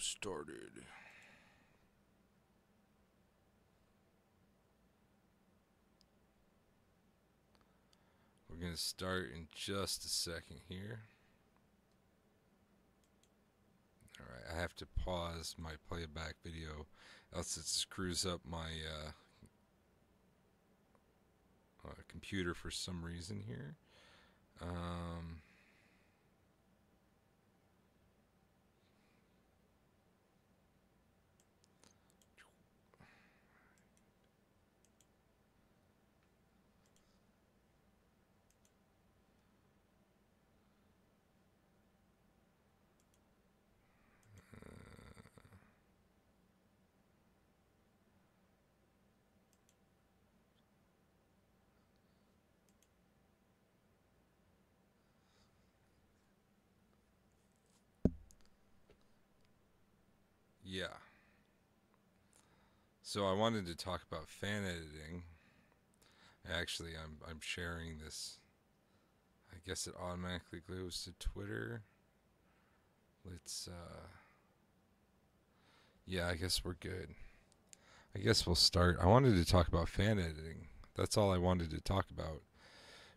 started. We're going to start in just a second here. Alright, I have to pause my playback video, else it screws up my computer for some reason here. Yeah. So I wanted to talk about fan editing. Actually, I'm sharing this. I guess it automatically goes to Twitter. Let's yeah, I guess we're good. I guess we'll start. I wanted to talk about fan editing. That's all I wanted to talk about.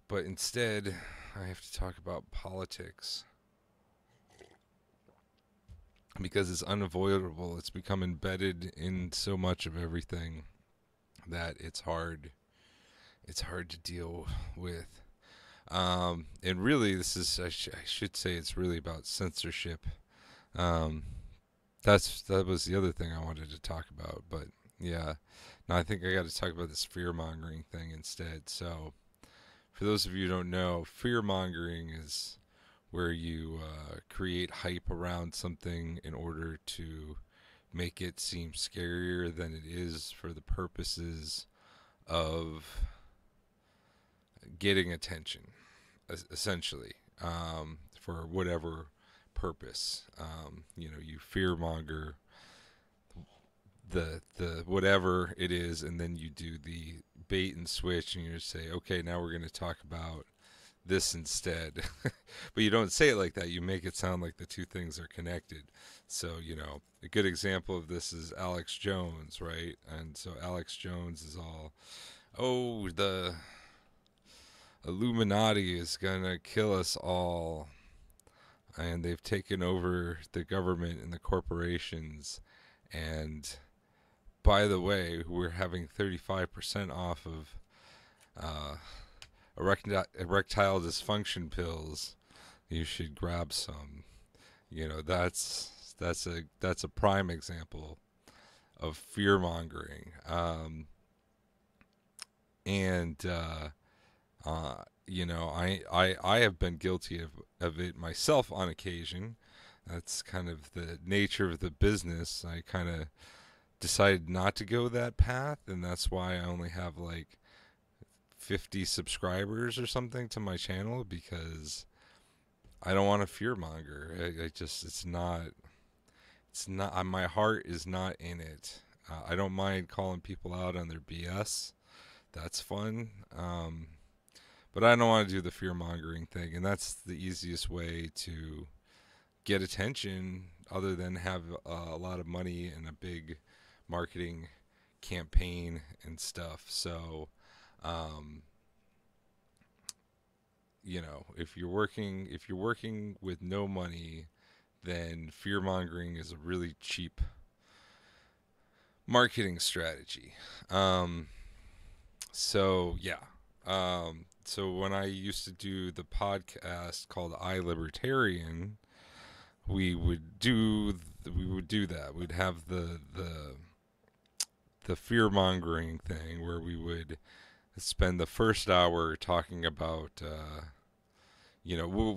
But instead, I have to talk about politics. Because it's unavoidable. It's become embedded in so much of everything that it's hard to deal with. And really, this is I should say it's really about censorship. That was the other thing I wanted to talk about. But yeah, no, I think I got to talk about this fear mongering thing instead. So, for those of you who don't know, fear mongering is where you create hype around something in order to make it seem scarier than it is for the purposes of getting attention, essentially, for whatever purpose. You fearmonger the whatever it is, and then you do the bait and switch, and you say, okay, now we're going to talk about this instead. But you don't say it like that. You make it sound like the two things are connected. So, a good example of this is Alex Jones, right? And so Alex Jones is all, oh, the Illuminati is gonna kill us all, and they've taken over the government and the corporations, and by the way, we're having 35% off of erectile dysfunction pills. You should grab some. That's a prime example of fear mongering. I have been guilty of it myself on occasion. That's kind of the nature of the business. I kind of decided not to go that path, and that's why I only have like 50 subscribers or something to my channel, because I don't want to fearmonger. It's not, my heart is not in it. I don't mind calling people out on their BS. That's fun. But I don't want to do the fear-mongering thing, and that's the easiest way to get attention other than have a lot of money and a big marketing campaign and stuff. So, if you're working with no money, then fear-mongering is a really cheap marketing strategy. So when I used to do the podcast called iLibertarian, we would do that. We'd have the fear mongering thing where we would spend the first hour talking about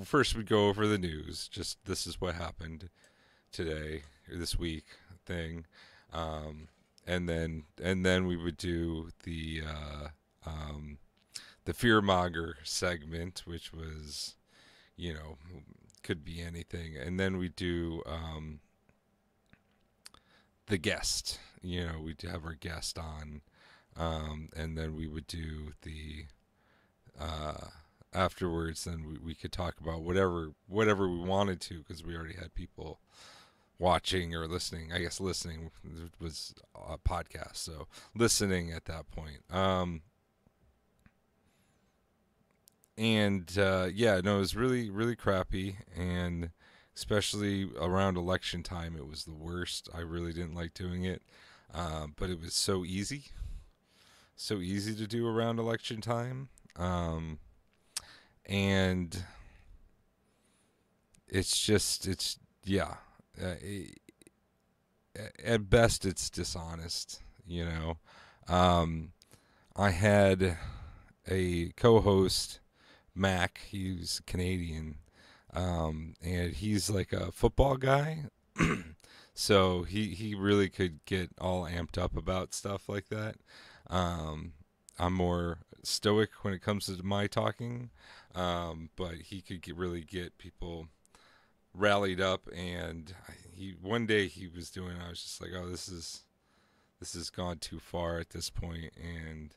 first we'd go over the news, just this is what happened today or this week thing, and then we would do the fearmonger segment, which was, could be anything, and then we do the guest. We'd have our guest on, and then we would do the afterwards. Then we could talk about whatever we wanted to, because we already had people watching or listening. I guess listening was a podcast, so listening at that point. And yeah, no, it was really, really crappy, and especially around election time, it was the worst. I really didn't like doing it, but it was so easy to do around election time, and it's yeah. Uh, at best, it's dishonest. You know, um, I had a co-host, Mac. He's Canadian, and he's like a football guy. So he really could get all amped up about stuff like that. I'm more stoic when it comes to my talking, but he could really get people rallied up. And he one day he was doing, I was just like, oh, this has gone too far at this point, and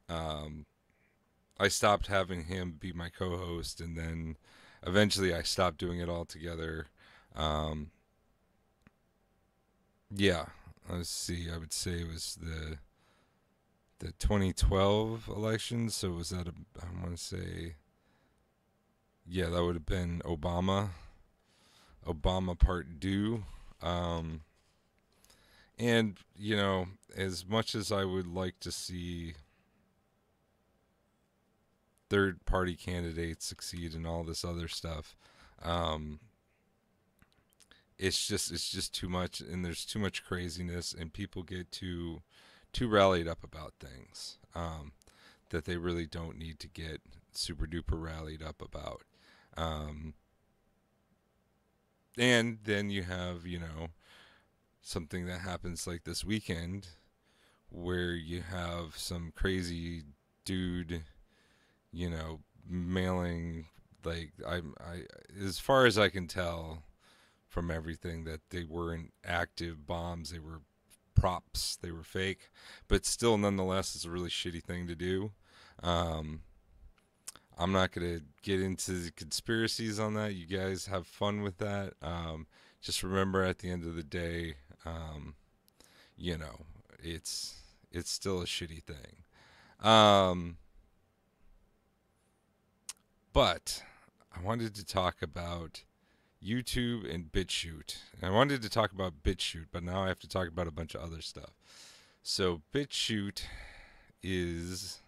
um, I stopped having him be my co-host, and then eventually I stopped doing it altogether. Um, yeah, let's see. I would say it was the 2012 election. So was that I want to say, yeah, that would have been Obama Part Two. Um, and you know, as much as I would like to see third party candidates succeed and all this other stuff, um, it's just too much, and there's too much craziness, and people get too rallied up about things, that they really don't need to get super duper rallied up about. Um, and then you have, you know, something that happens like this weekend where you have some crazy dude, you know, mailing, like, I as far as I can tell from everything, that they weren't active bombs, they were props, they were fake, but still, nonetheless, it's a really shitty thing to do. Um, I'm not going to get into the conspiracies on that. You guys have fun with that. Just remember, at the end of the day, um, you know, it's still a shitty thing. Um, but I wanted to talk about YouTube and Bitchute. I wanted to talk about Bitchute, but now I have to talk about a bunch of other stuff. So Bitchute is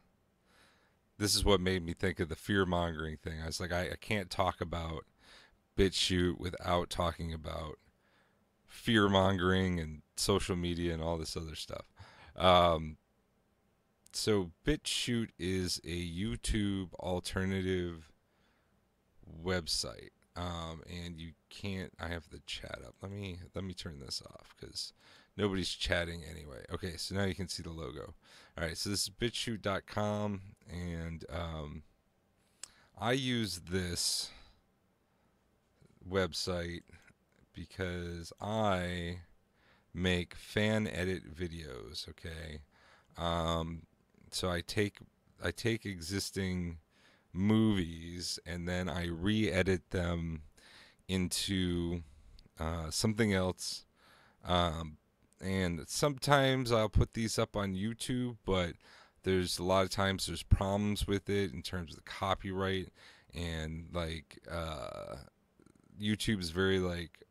this is what made me think of the fear mongering thing. I was like, I can't talk about Bitchute without talking about fear mongering and social media and all this other stuff. Um, so Bitchute is a YouTube alternative website. And you can't. I have the chat up. Let me turn this off because nobody's chatting anyway. Okay, so now you can see the logo. All right, so this is bitchute.com, and I use this website because I make fan edit videos. Okay, um, so I take existing movies and then I re-edit them into something else. Um, and sometimes I'll put these up on YouTube, but there's a lot of times there's problems with it in terms of the copyright, and like YouTube's very like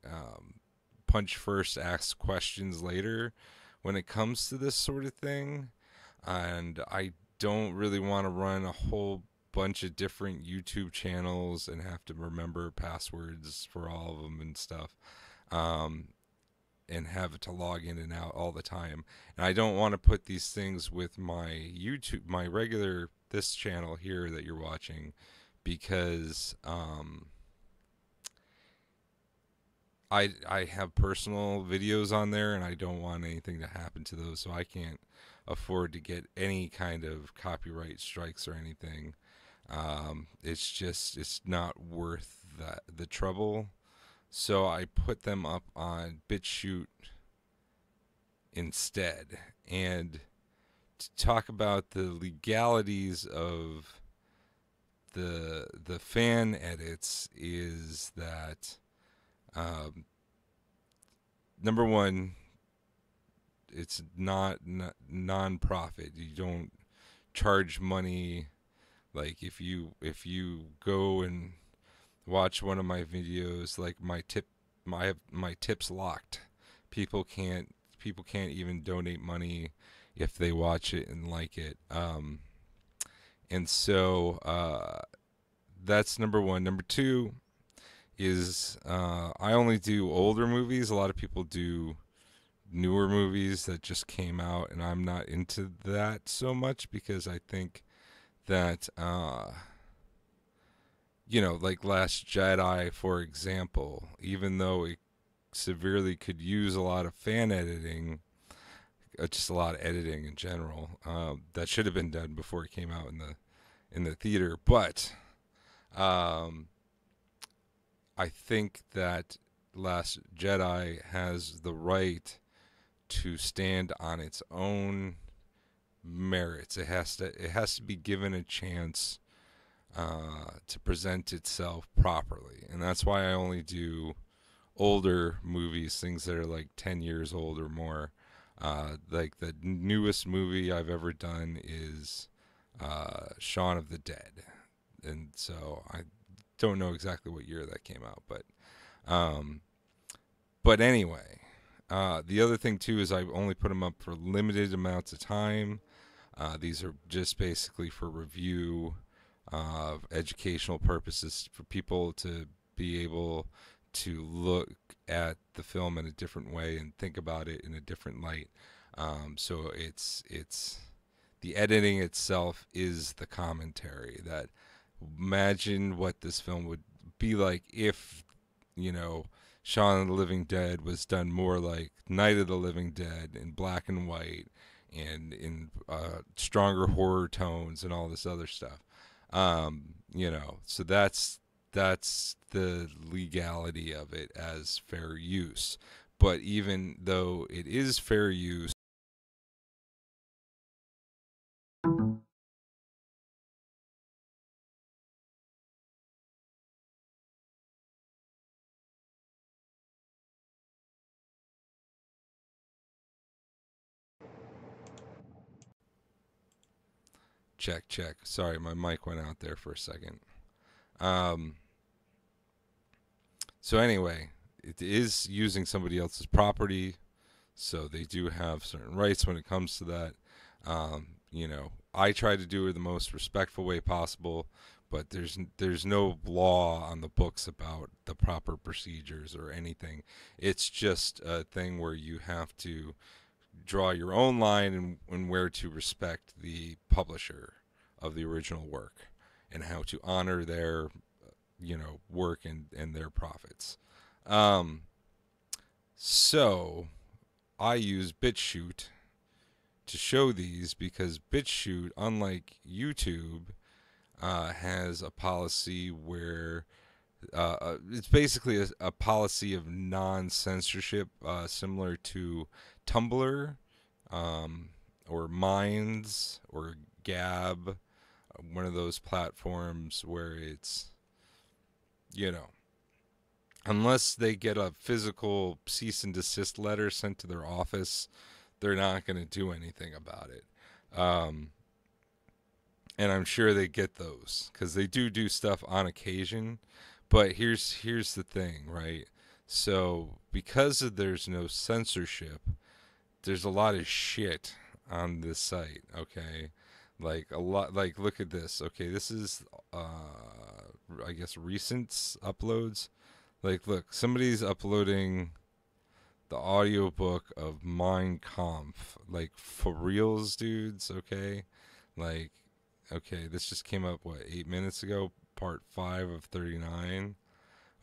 punch first, ask questions later when it comes to this sort of thing, and I don't really want to run a whole bunch of different YouTube channels and have to remember passwords for all of them and stuff, um, and have to log in and out all the time. And I don't want to put these things with my YouTube, my regular this channel here that you're watching, because I have personal videos on there, and I don't want anything to happen to those, so I can't afford to get any kind of copyright strikes or anything. It's not worth the trouble. So I put them up on BitChute instead. And to talk about the legalities of the fan edits is that um, number one, it's not non-profit. You don't charge money. Like if you go and watch one of my videos, like my tips locked. People can't even donate money if they watch it and like it. And so that's number one. Number two is I only do older movies. A lot of people do newer movies that just came out, and I'm not into that so much because I think that like Last Jedi, for example, even though it severely could use a lot of fan editing, just a lot of editing in general, that should have been done before it came out in the theater. But um, I think that Last Jedi has the right to stand on its own merits. It has to be given a chance to present itself properly, and that's why I only do older movies, things that are like 10 years old or more. Like the newest movie I've ever done is Shaun of the Dead, and so I don't know exactly what year that came out, um, but anyway, the other thing too is I only put them up for limited amounts of time. These are just basically for review, educational purposes, for people to be able to look at the film in a different way and think about it in a different light. So it's the editing itself is the commentary. That imagine what this film would be like if you know Shaun of the Living Dead was done more like Night of the Living Dead in black and white and in stronger horror tones and all this other stuff. So that's the legality of it as fair use. But even though it is fair use, check check. Sorry, my mic went out there for a second. Um, so anyway, it is using somebody else's property, so they do have certain rights when it comes to that. I try to do it the most respectful way possible, but there's no law on the books about the proper procedures or anything. It's just a thing where you have to draw your own line and where to respect the publisher of the original work and how to honor their work and their profits. Um, so I use Bitchute to show these because Bitchute, unlike YouTube, has a policy where it's basically a policy of non-censorship, similar to Tumblr, um, or Minds or Gab, one of those platforms where it's you know unless they get a physical cease and desist letter sent to their office, they're not going to do anything about it. Um, and I'm sure they get those because they do stuff on occasion. But here's the thing, right? So because there's no censorship, there's a lot of shit on this site. Okay, like a lot. Like look at this. Okay, this is I guess recent uploads. Like look, somebody's uploading the audiobook of Mein Kampf. Like for reals, dudes. Okay, like okay, this just came up what 8 minutes ago. Part 5 of 39.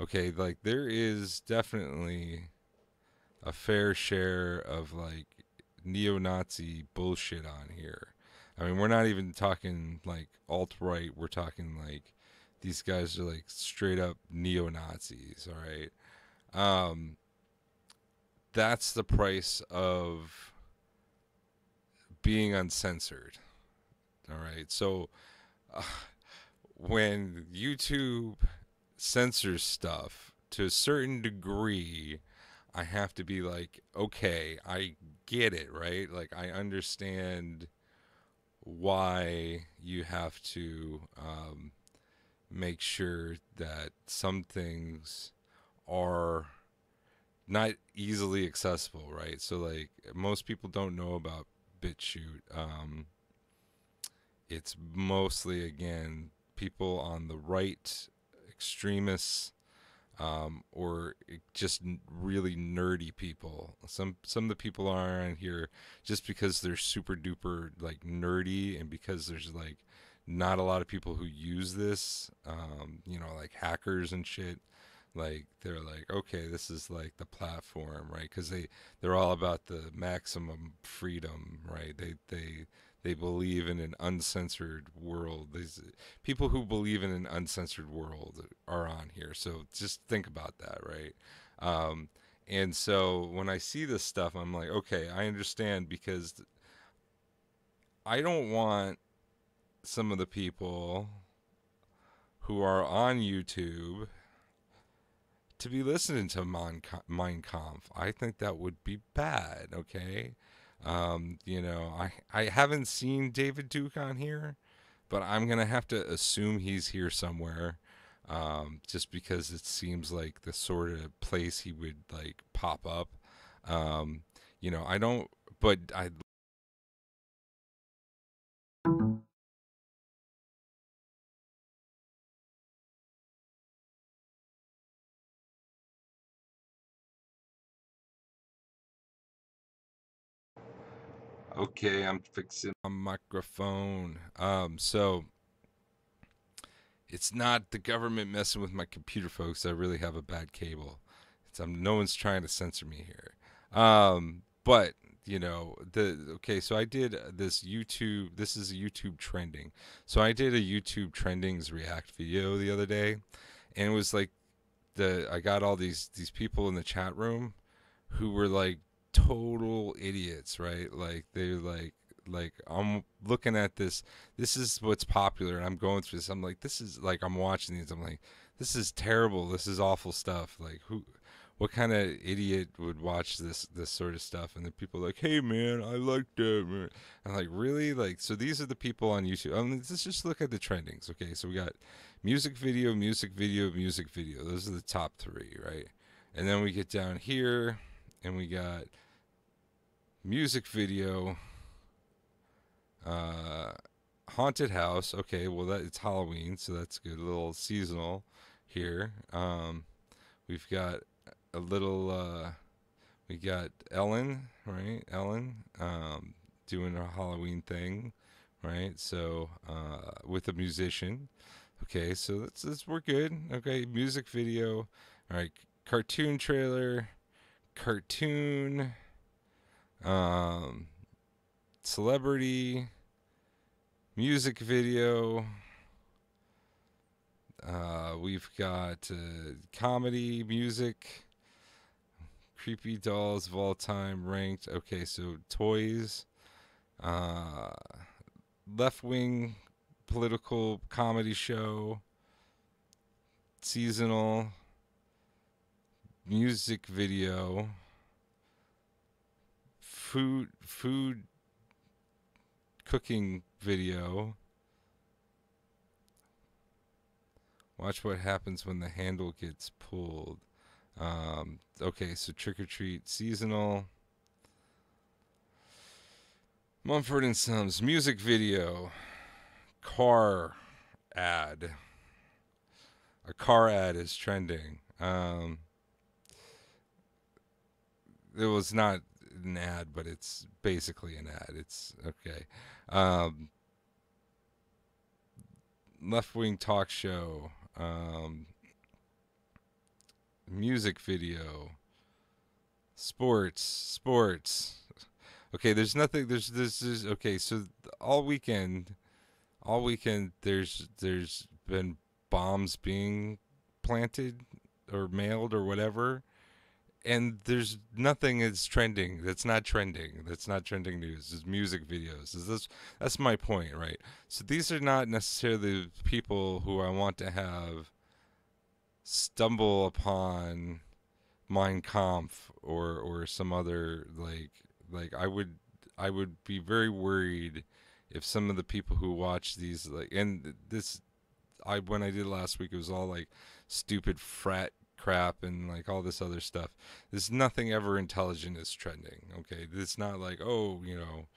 Okay, like there is definitely a fair share of like neo-Nazi bullshit on here. I mean, we're not even talking like alt-right. We're talking like these guys are like straight up neo-Nazis. All right, um, that's the price of being uncensored. All right, so uh, when YouTube censors stuff to a certain degree, I have to be like, okay, I get it, right? Like I understand why you have to make sure that some things are not easily accessible, right? So like most people don't know about Bitchute. It's mostly again people on the right, extremists, or just really nerdy people. Some of the people are on here just because they're super duper like nerdy, and because there's like not a lot of people who use this, like hackers and shit. Like they're like, okay, this is like the platform, right? Because they're all about the maximum freedom, right? They believe in an uncensored world. These people who believe in an uncensored world are on here. So just think about that, right? Um, and so when I see this stuff, I'm like, okay, I understand, because I don't want some of the people who are on YouTube to be listening to Mein Kampf. I think that would be bad, okay? I haven't seen David Duke on here, but I'm going to have to assume he's here somewhere, just because it seems like the sort of place he would, like, pop up. I don't, but I. Okay, I'm fixing my microphone. So it's not the government messing with my computer, folks. I really have a bad cable. No one's trying to censor me here. But so I did this YouTube. This is YouTube trending. So I did a YouTube trendings react video the other day, and it was like I got all these people in the chat room who were like total idiots, right? Like they're like I'm looking at this is what's popular, and I'm going through this. I'm like, this is like, I'm watching these, I'm like, this is terrible, this is awful stuff. Like, what kind of idiot would watch this sort of stuff? And then people are like, hey man, I like that, man. I'm like, really? Like, so these are the people on YouTube. Let's just look at the trendings. Okay, so we got music video, music video, music video. Those are the top three, right? And then we get down here and we got music video, uh, haunted house. Okay, well it's Halloween, so that's good. A little seasonal here. We've got a little. We got Ellen, right? Ellen, doing a Halloween thing, right? So with a musician. Okay, so that's we're good. Okay, music video. All right, cartoon trailer, cartoon, um, celebrity, music video. We've got comedy, music, creepy dolls of all time ranked. Okay, so toys, uh, left wing political comedy show, seasonal, music video, food cooking video. Watch what happens when the handle gets pulled. Okay, so trick or treat, seasonal. Mumford and Sons music video, car ad. A car ad is trending. It was not an ad, but it's basically an ad. It's okay. Um, left wing talk show, music video, sports. Okay, there's nothing. There's okay. So all weekend, there's been bombs being planted or mailed or whatever, and there's nothing that's trending. That's not trending. That's not trending news. It's music videos. That's my point, right? So these are not necessarily people who I want to have stumble upon Mein Kampf or some other like I would be very worried if some of the people who watch these like and this I when I did last week it was all like stupid frat crap and like all this other stuff. There's nothing ever intelligent is trending. Okay, it's not like oh you know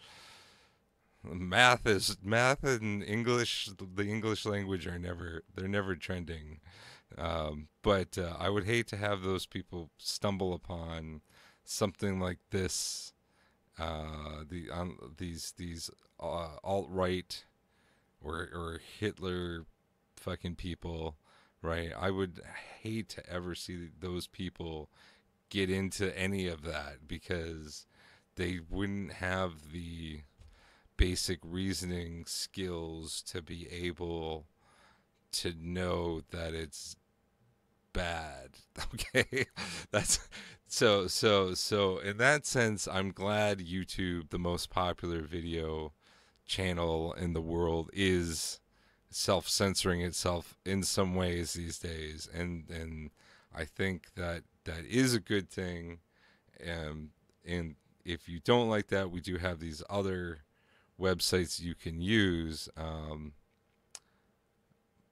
math and English the English language are never they're never trending. But I would hate to have those people stumble upon something like this. These alt right or Hitler fucking people, right? I would hate to ever see those people get into any of that because they wouldn't have the basic reasoning skills to be able to know that it's bad. Okay, that's so in that sense I'm glad YouTube, the most popular video channel in the world, is self-censoring itself in some ways these days, and I think that that is a good thing. And if you don't like that, we do have these other websites you can use.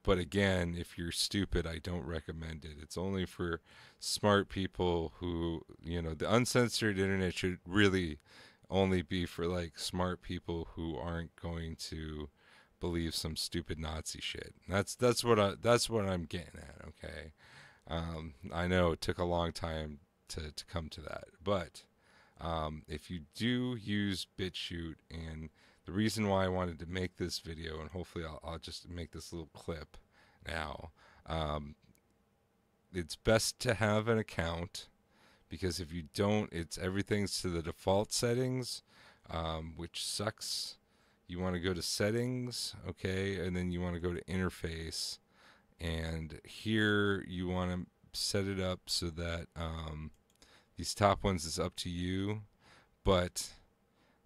But again, if you're stupid, I don't recommend it. It's only for smart people who, you know, the uncensored internet should really only be for like smart people who aren't going to believe some stupid Nazi shit. That's what I'm getting at. Okay, I know it took a long time to come to that, but if you do use Bitchute, and the reason why I wanted to make this video, and hopefully I'll just make this little clip now, um, it's best to have an account because if you don't, it's everything's to the default settings, which sucks. You want to go to settings, okay, and then you want to go to interface, and here you want to set it up so that these top ones is up to you, but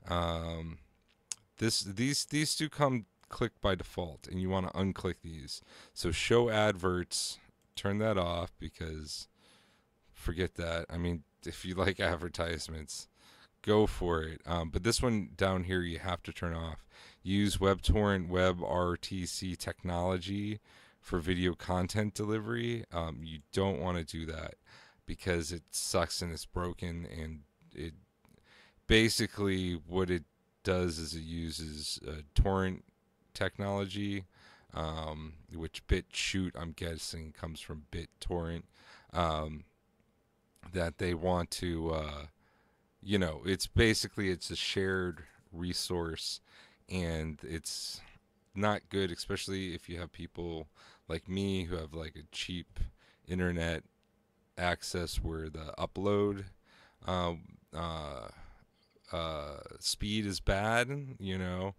um, these do come click by default, and you want to unclick these. So show adverts, turn that off because forget that. I mean, if you like advertisements, go for it. But this one down here you have to turn off. Use WebTorrent WebRTC technology for video content delivery. You don't want to do that because it sucks and it's broken, and it basically what it does is it uses torrent technology, which BitChute I'm guessing comes from BitTorrent, um, that they want to you know, it's basically it's a shared resource, and it's not good, especially if you have people like me who have like a cheap internet access where the upload um, uh, speed is bad. You know,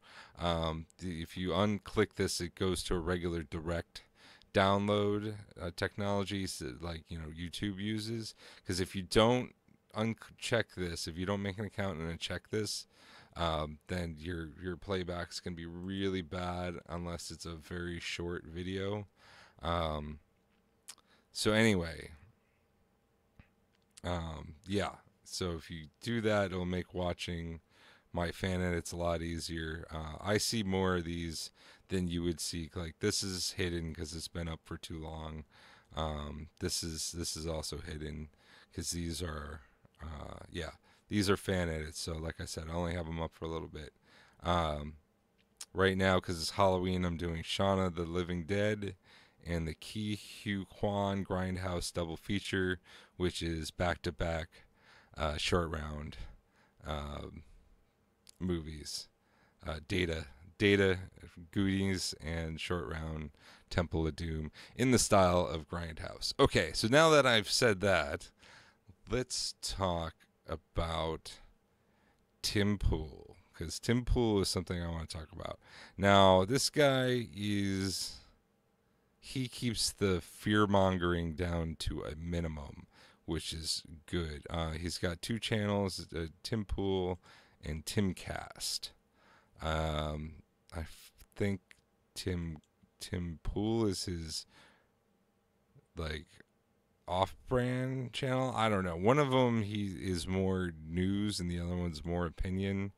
if you unclick this, it goes to a regular direct download technologies that like you know YouTube uses. Because if you don't uncheck this, if you don't make an account and uncheck this, then your playback's can be really bad unless it's a very short video. Um, so anyway, yeah. So if you do that, it'll make watching my fan edits a lot easier. I see more of these than you would see. Like this is hidden because it's been up for too long. This is also hidden because these are yeah, these are fan edits. So like I said, I only have them up for a little bit. Right now, because it's Halloween, I'm doing Shauna the Living Dead and the Ki Hu Kwan Grindhouse double feature, which is back to back short round um, movies. Data, Goonies, and Short Round Temple of Doom in the style of Grindhouse. Okay, so now that I've said that, let's talk about Tim Pool, because Tim Pool is something I want to talk about. Now, this guy he keeps the fear mongering down to a minimum, which is good. He's got two channels, Tim Pool and Timcast. I think Tim Pool is his like off-brand channel. I don't know. One of them he is more news, and the other one's more opinion.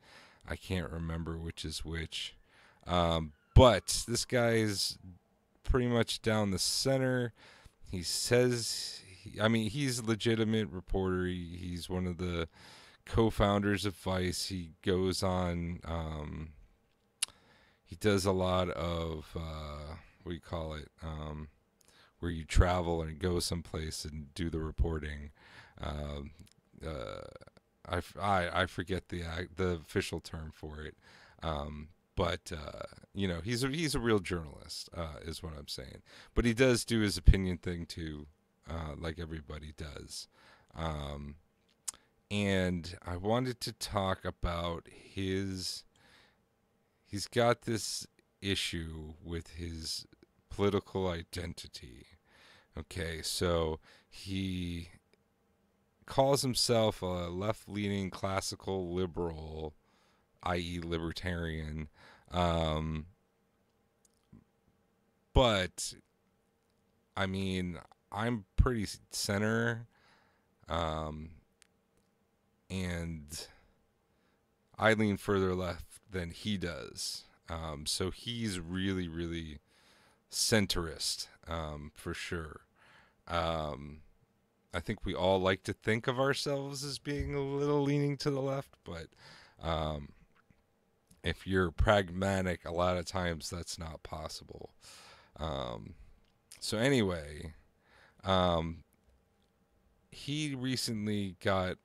I can't remember which is which. But this guy is pretty much down the center. He says, I mean, he's a legitimate reporter. He's one of the co-founders of Vice. He goes on. He does a lot of what do you call it? Where you travel and go someplace and do the reporting. Um, I forget the official term for it. But you know, he's a real journalist, is what I'm saying. But he does do his opinion thing too, like everybody does. Um, and I wanted to talk about his. He's got this issue with his political identity. Okay, so he calls himself a left-leaning classical liberal, i.e., libertarian. Um, but I mean, I'm pretty center, um, and I lean further left than he does. So he's really, really centrist, for sure. Um, I think we all like to think of ourselves as being a little leaning to the left, but um, if you're pragmatic, a lot of times that's not possible. Um, so anyway, um, he recently got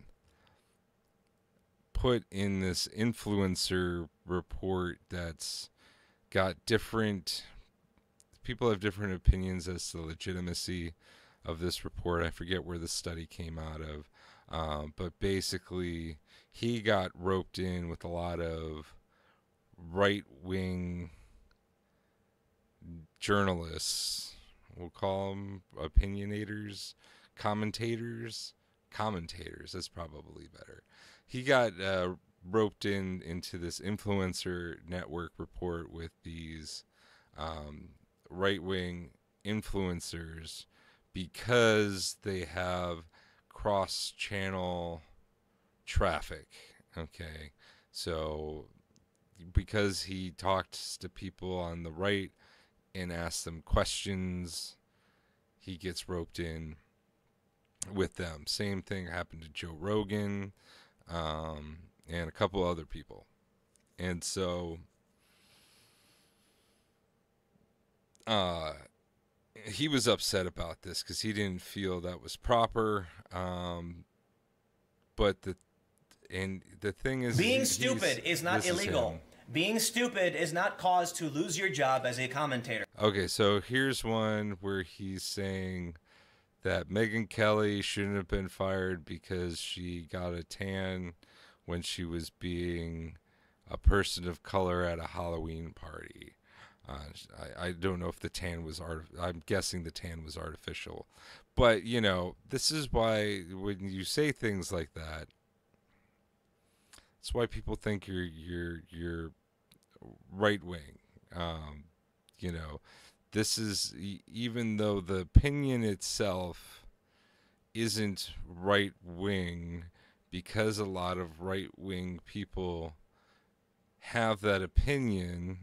put in this influencer report that's got different people have different opinions as to the legitimacy of this report. I forget where the study came out of, but basically he got roped in with a lot of right-wing journalists. We'll call them opinionators, commentators. That's probably better. He got roped into this influencer network report with these right-wing influencers because they have cross-channel traffic. Okay, so because he talks to people on the right and asks them questions, he gets roped in with them. Same thing happened to Joe Rogan, and a couple other people. And so he was upset about this because he didn't feel that was proper. But the thing is, being stupid is not illegal. Being stupid is not cause to lose your job as a commentator. Okay, so here's one where he's saying that Megyn Kelly shouldn't have been fired because she got a tan when she was being a person of color at a Halloween party. I don't know if the tan was I'm guessing the tan was artificial. But, you know, this is why when you say things like that, it's why people think you're right wing. You know, this is even though the opinion itself isn't right wing, because a lot of right wing people have that opinion,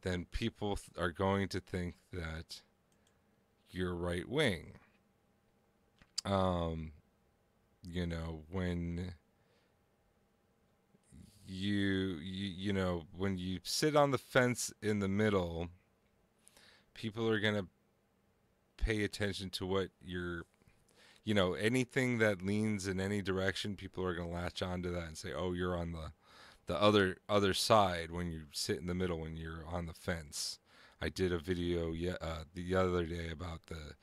then people are going to think that you're right wing. You know, when you know, when you sit on the fence in the middle, people are going to pay attention to what you're, you know, anything that leans in any direction, people are going to latch onto that and say, oh, you're on the other side when you sit in the middle, when you're on the fence. I did a video the other day about the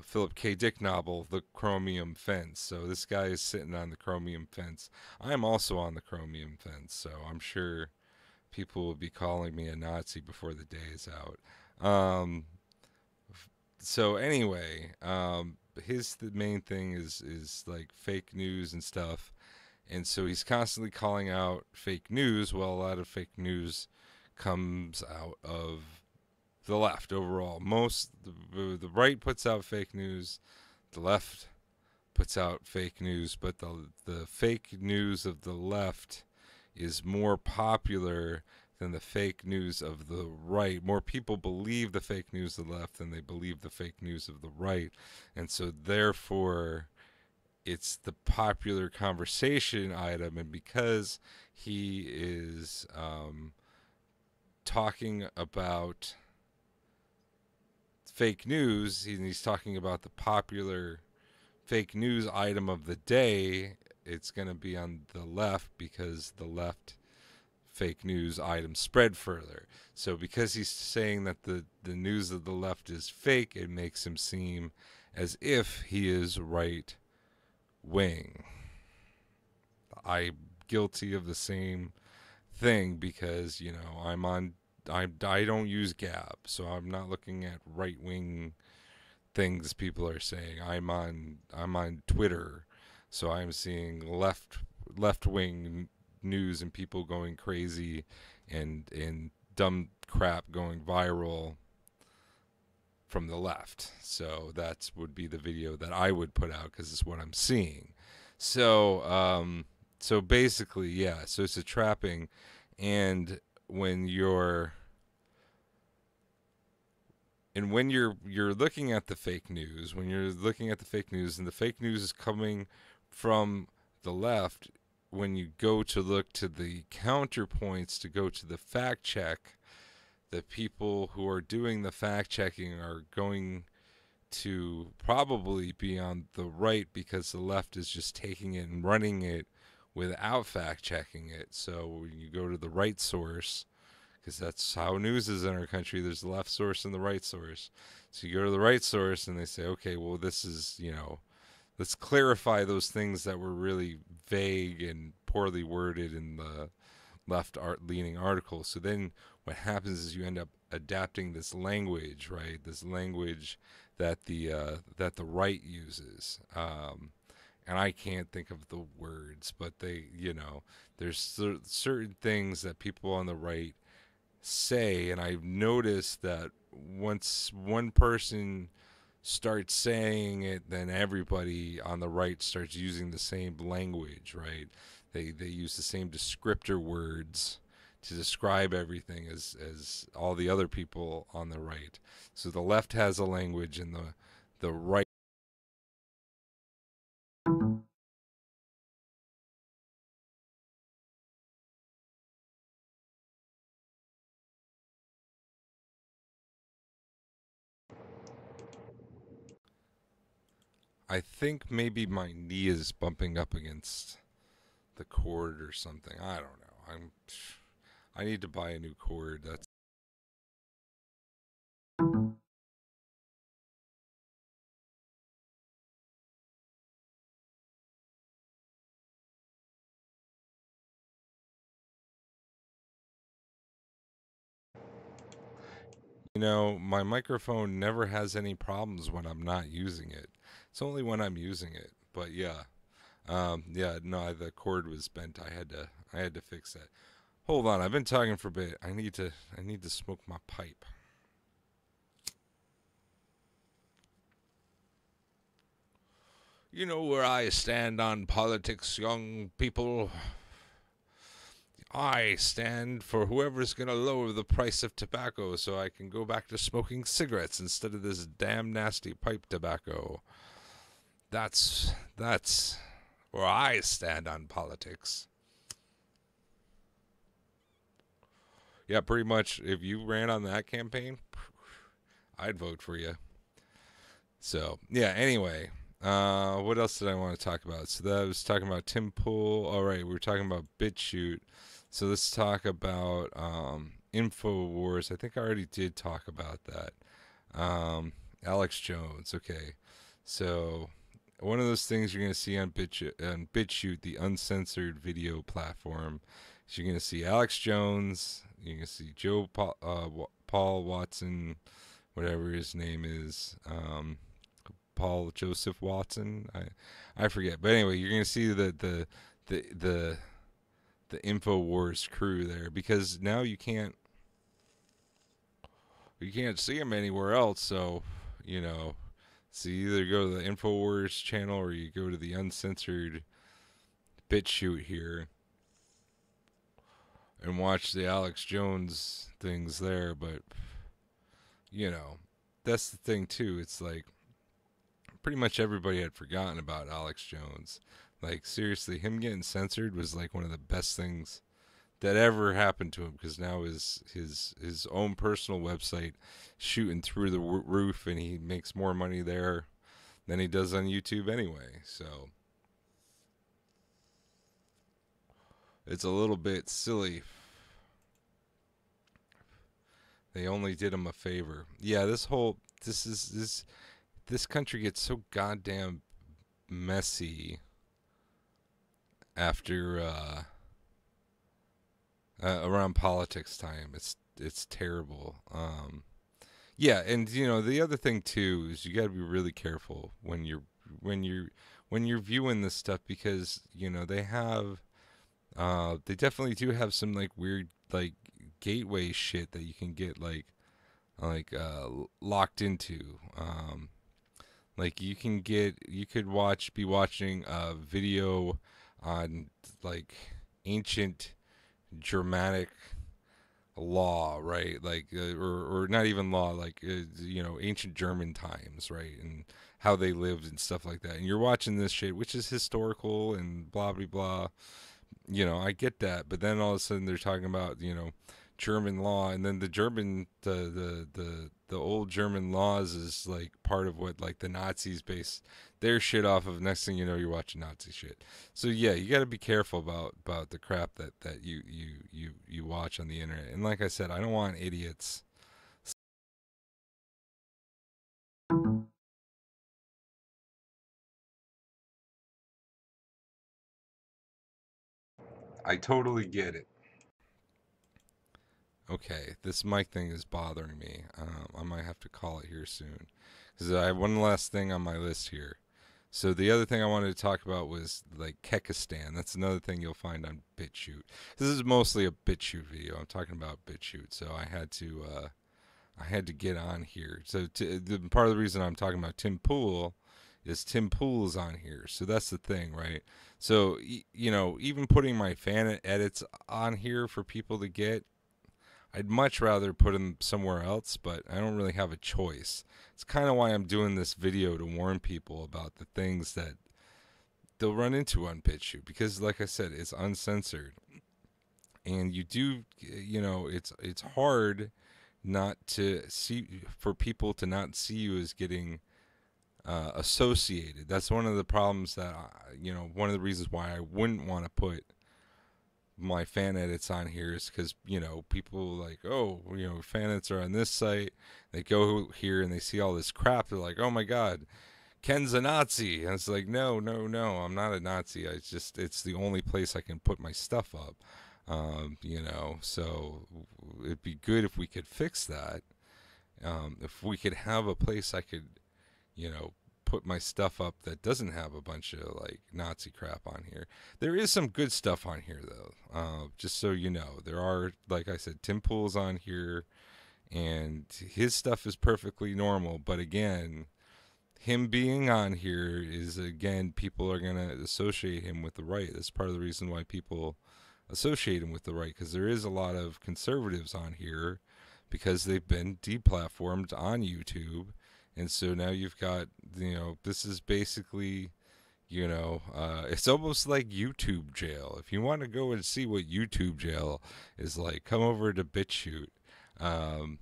Philip K. Dick novel, The Chromium Fence. So this guy is sitting on the chromium fence. I'm also on the chromium fence, so I'm sure people will be calling me a Nazi before the day is out. So anyway, the main thing is like fake news and stuff. And so he's constantly calling out fake news. Well, a lot of fake news comes out of the left overall. The right puts out fake news. the left puts out fake news, but the fake news of the left is more popular than the fake news of the right. More people believe the fake news of the left than they believe the fake news of the right. And so therefore it's the popular conversation item, and because he is talking about fake news, he's talking about the popular fake news item of the day, it's going to be on the left because the left fake news items spread further. So because he's saying that the news of the left is fake, it makes him seem as if he is right wing. I'm guilty of the same thing because, you know, I don't use Gab, so I'm not looking at right wing things people are saying. I'm on Twitter, so I'm seeing left wing news and people going crazy and dumb crap going viral from the left. So that would be the video that I would put out because it's what I'm seeing. So basically, yeah. So it's a trapping, and when you're looking at the fake news, when you're looking at the fake news, and the fake news is coming from the left, when you go to look to the counterpoints to go to the fact check, the people who are doing the fact checking are going to probably be on the right because the left is just taking it and running it without fact checking it. So when you go to the right source, because that's how news is in our country, there's the left source and the right source. So you go to the right source and they say, okay, well, this is, you know, let's clarify those things that were really vague and poorly worded in the left leaning article. So then what happens is you end up adapting this language, right? This language that the right uses. And I can't think of the words, but they, you know, there's certain things that people on the right say, and I've noticed that once one person starts saying it, then everybody on the right starts using the same language, right? They use the same descriptor words to describe everything as all the other people on the right. So the left has a language and the right. I think maybe my knee is bumping up against the cord or something. I don't know. I need to buy a new cord. That's, you know, my microphone never has any problems when I'm not using it. It's only when I'm using it. But yeah. Yeah, no, the cord was bent. I had to fix that. Hold on, I've been talking for a bit. I need to smoke my pipe. You know where I stand on politics, young people. I stand for whoever's going to lower the price of tobacco so I can go back to smoking cigarettes instead of this damn nasty pipe tobacco. That's where I stand on politics. Yeah, pretty much if you ran on that campaign, I'd vote for you. So, yeah, anyway, what else did I want to talk about? So that I was talking about Tim Pool. All right, we were talking about Bitchute. So let's talk about Infowars. I think I already did talk about that. Alex Jones. Okay, so one of those things you're going to see on Bitchute, the uncensored video platform, is you're going to see Alex Jones. You're going to see Paul Watson, whatever his name is. Paul Joseph Watson. I forget, but anyway, you're gonna see the Infowars crew there because now you can't see them anywhere else. So you know So you either go to the Infowars channel or you go to the uncensored Bitchute here and watch the Alex Jones things there. But, you know, that's the thing, too. It's like pretty much everybody had forgotten about Alex Jones. Like, seriously, him getting censored was like one of the best things that ever happened to him, because now his own personal website shooting through the roof, and he makes more money there than he does on YouTube anyway. So it's a little bit silly. They only did him a favor. Yeah, this country gets so goddamn messy after around politics time. It's terrible. Yeah, and you know the other thing too is you got to be really careful when you're when you're viewing this stuff, because you know they definitely do have some like weird like gateway shit that you can get locked into. Like you could be watching a video on like ancient Germanic law, right? Like or not even law, like you know, ancient German times, right? And how they lived and stuff like that. And you're watching this shit, which is historical and blah blah blah. You know, I get that, but then all of a sudden they're talking about, you know, German law, and then the old German laws is like part of what like the Nazis base their shit off of. Next thing you know, you're watching Nazi shit. So yeah, you got to be careful about the crap that you watch on the internet. And like I said, I don't want idiots. I totally get it. Okay, this mic thing is bothering me. I might have to call it here soon, because I have one last thing on my list here. So the other thing I wanted to talk about was like Kekestan. That's another thing you'll find on Bitchute. This is mostly a Bitchute video. I'm talking about Bitchute, so I had to get on here. So part of the reason I'm talking about Tim Pool is Tim Pool's on here. So that's the thing, right? So you know, even putting my fan edits on here for people to get, I'd much rather put them somewhere else, but I don't really have a choice. It's kind of why I'm doing this video, to warn people about the things that they'll run into on BitChute, because like I said, it's uncensored. And you do, you know, it's hard not to see, for people to not see you as getting associated. That's one of the problems that you know, one of the reasons why I wouldn't want to put my fan edits on here is because, you know, people like, oh, you know, fan edits are on this site. They go here and they see all this crap. They're like, oh my god, Ken's a Nazi. And it's like, no, no, no, I'm not a Nazi. It's the only place I can put my stuff up. You know, so it'd be good if we could fix that. If we could have a place I could, you know, put my stuff up that doesn't have a bunch of like Nazi crap on here. There is some good stuff on here though. Just so you know, there are, like I said, Tim Pool's on here, and his stuff is perfectly normal. But again, him being on here is, again, people are gonna associate him with the right. That's part of the reason why people associate him with the right, because there is a lot of conservatives on here because they've been deplatformed on YouTube. And so now you've got, you know, this is basically, you know, it's almost like YouTube jail. If you want to go and see what YouTube jail is like, come over to BitChute. Um,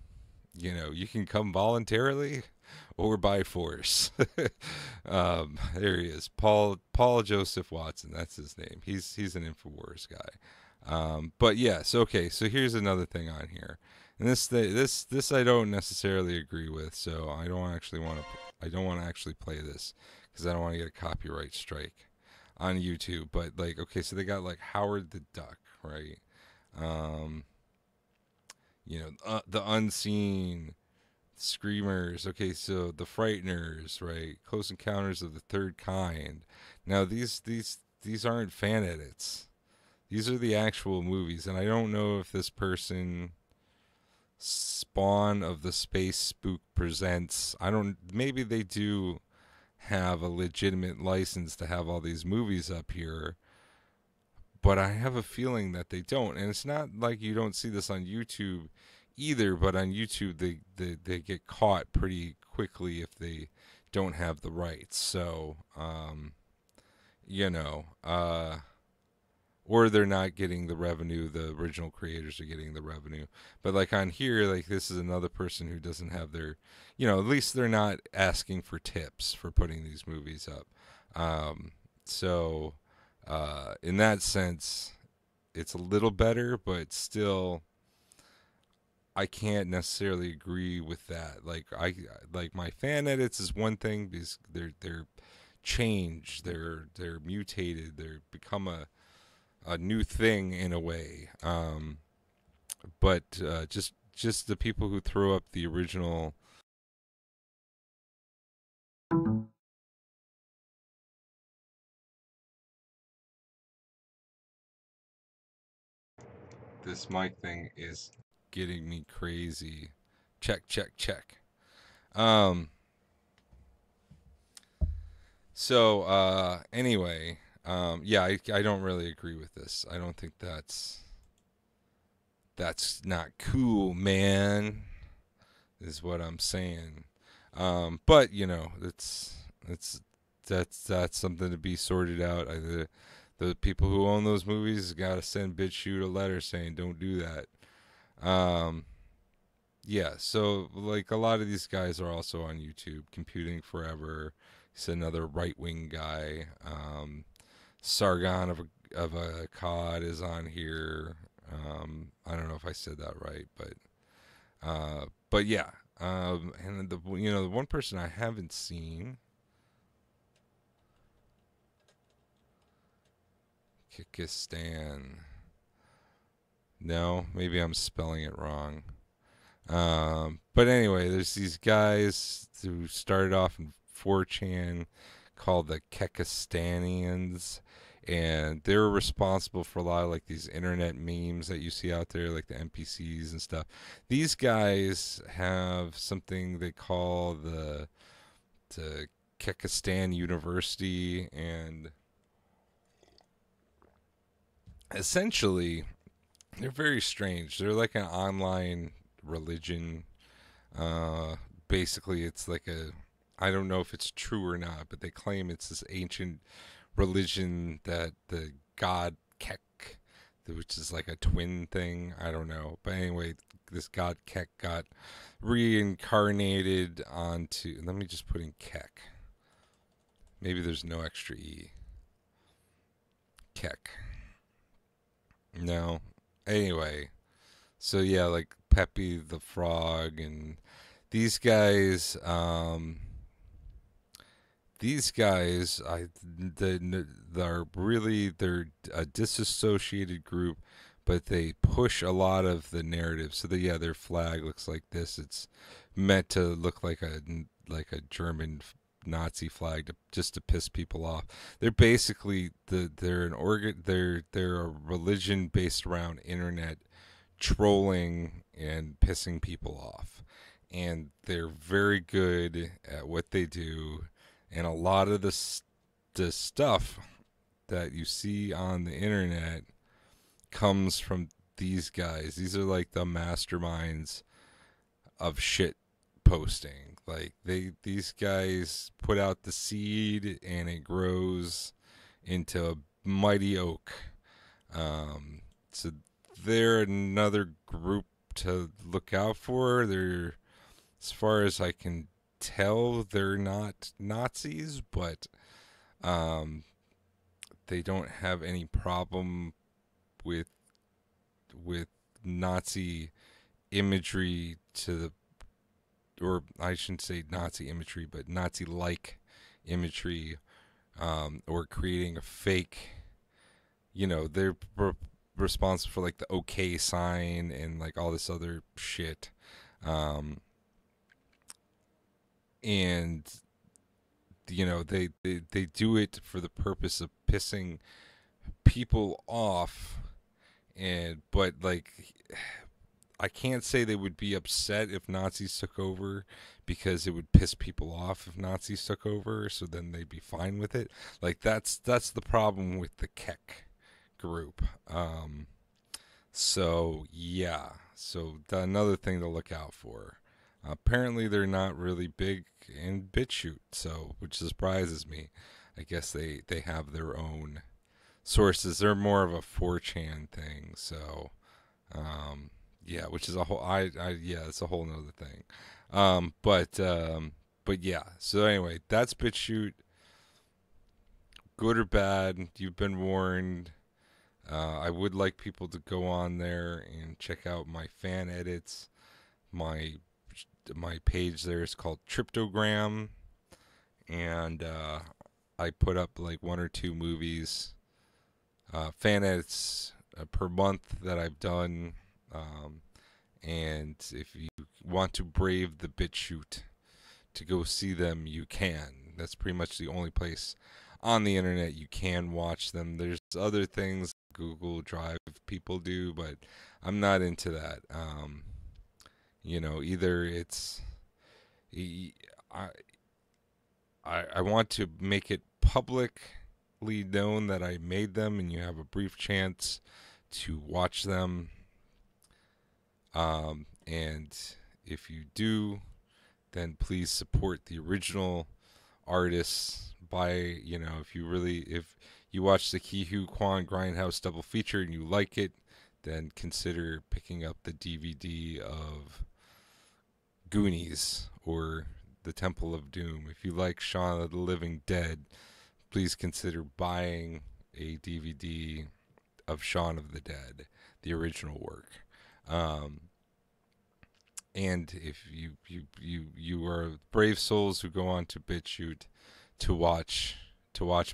you know, you can come voluntarily or by force. There he is, Paul Joseph Watson. That's his name. He's an Infowars guy. But yes, okay. So here's another thing on here, and this I don't necessarily agree with. So I don't actually want to. I don't want to actually play this because I don't want to get a copyright strike on YouTube. But like, okay, so they got like Howard the Duck, right? Um, you know, the Unseen, Screamers. Okay, so the Frighteners, right? Close Encounters of the Third Kind. Now these aren't fan edits. These are the actual movies, and I don't know if this person Spawn of the Space Spook Presents. I don't. Maybe they do have a legitimate license to have all these movies up here, but I have a feeling that they don't. And it's not like you don't see this on YouTube either, but on YouTube they get caught pretty quickly if they don't have the rights. So, you know, or they're not getting the revenue. The original creators are getting the revenue. But like on here, like this is another person who doesn't have their, at least they're not asking for tips for putting these movies up. So in that sense, it's a little better, but still, I can't necessarily agree with that. Like my fan edits is one thing because they're changed, they're mutated, they're become a new thing in a way. But just the people who throw up the original. This mic thing is getting me crazy. Check, check, check. Um. So anyway, yeah, I don't really agree with this. I don't think that's not cool, man. Is what I'm saying. But that's something to be sorted out. The people who own those movies got to send Bitchute a letter saying don't do that. Yeah, so like a lot of these guys are also on YouTube. Computing Forever, he's another right wing guy. Sargon of a Cod is on here. I don't know if I said that right, but yeah. And the one person I haven't seen, Kekestan. No, maybe I'm spelling it wrong. But anyway, there's these guys who started off in 4chan called the Kekestanians, and they're responsible for a lot of like these internet memes that you see out there, like the NPCs and stuff. These guys have something they call the Kekestan University, and essentially they're very strange. They're like an online religion. Uh, Basically, it's like I don't know if it's true or not, but they claim it's this ancient religion that the god Kek, which is like a twin thing. I don't know. But anyway, this god Kek got reincarnated onto. Let me just put in Kek. Maybe there's no extra E. Kek. No. Anyway, so yeah, like Peppy the Frog and these guys. These guys, they're a disassociated group, but they push a lot of the narrative. So yeah, their flag looks like this. It's meant to look like a German Nazi flag just to piss people off. They're basically they're a religion based around internet trolling and pissing people off, and they're very good at what they do. And a lot of the stuff that you see on the internet comes from these guys. These are like the masterminds of shit posting. Like these guys put out the seed and it grows into a mighty oak. So they're another group to look out for. They're, as far as I can tell, they're not Nazis, but they don't have any problem with Nazi imagery to the, or I shouldn't say Nazi imagery, but Nazi-like imagery, or creating a fake. They're responsible for like the OK sign and like all this other shit. And they do it for the purpose of pissing people off, but like I can't say they would be upset if Nazis took over, because it would piss people off if Nazis took over, so then they'd be fine with it. Like that's the problem with the Kek group. So yeah, so another thing to look out for. Apparently they're not really big in Bitchute, so which surprises me. I guess they have their own sources. They're more of a 4chan thing, so yeah, which is a whole yeah, it's a whole nother thing. But yeah. So anyway, that's Bitchute. Good or bad, you've been warned. I would like people to go on there and check out my fan edits. My page there is called Triptogram, and I put up like 1 or 2 movies, fan edits per month that I've done. Um, and if you want to brave the BitChute to go see them, you can. That's pretty much the only place on the internet you can watch them. There's other things Google Drive people do, but I'm not into that. Either it's I I want to make it publicly known that I made them, and you have a brief chance to watch them. And if you do, then please support the original artists by, if you watch the Kihu Kwan Grindhouse double feature and you like it, then consider picking up the DVD of Goonies or The Temple of Doom. If you like Shaun of the Living Dead, please consider buying a DVD of Shaun of the Dead, the original work. And if you are brave souls who go on to BitChute to watch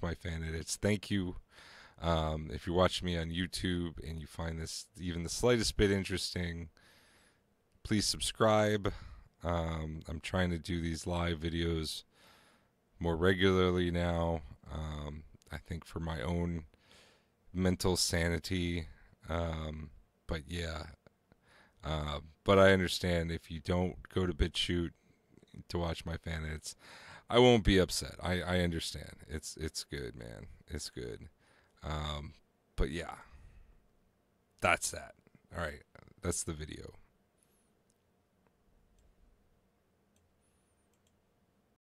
my fan edits, thank you. If you're watching me on YouTube and you find this even the slightest bit interesting, please subscribe. I'm trying to do these live videos more regularly now. I think for my own mental sanity. But yeah. But I understand if you don't go to BitChute to watch my fan edits, I won't be upset. I understand. It's good, man. It's good. But yeah, that's that. All right, that's the video.